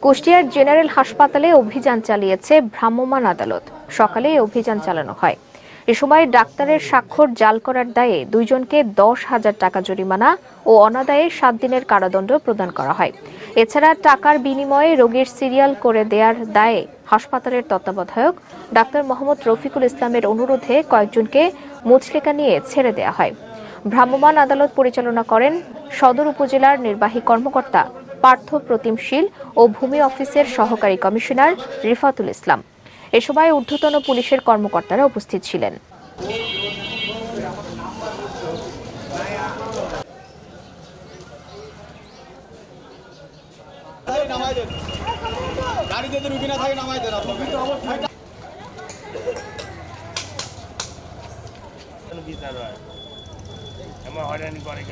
কুষ্টিয়ার জেনারেল হাসপাতালে অভিযান চালিয়েছে ভ্রাম্যমাণ আদালত। সকালে এই অভিযান চালানো হয়। এ সময় ডাক্তারের স্বাক্ষর জাল করার দায়ে 2 জনকে 10,000 টাকা জরিমানা ও অনাদায়ে 7 দিনের কারাদণ্ড প্রদান করা হয়। এছাড়া টাকার বিনিময়ে রোগীর সিরিয়াল করে দেওয়ার দায়ে হাসপাতালের তত্ত্বাবধায়ক ডাক্তার মোহাম্মদ রফিকুল ইসলামের অনুরোধে কয়েকজনকে মুচলেকা নিয়ে ছেড়ে দেওয়া হয়। ভ্রাম্যমাণ আদালত পরিচালনা করেন সদর উপজেলার নির্বাহী কর্মকর্তা পার্থ প্রতিমশীল ও ভূমি অফিসের সহকারী কমিশনার রিফাতুল ইসলাম। এ সময় ঊর্ধ্বতন পুলিশের কর্মকর্তারা উপস্থিত ছিলেন। হয়রানি করে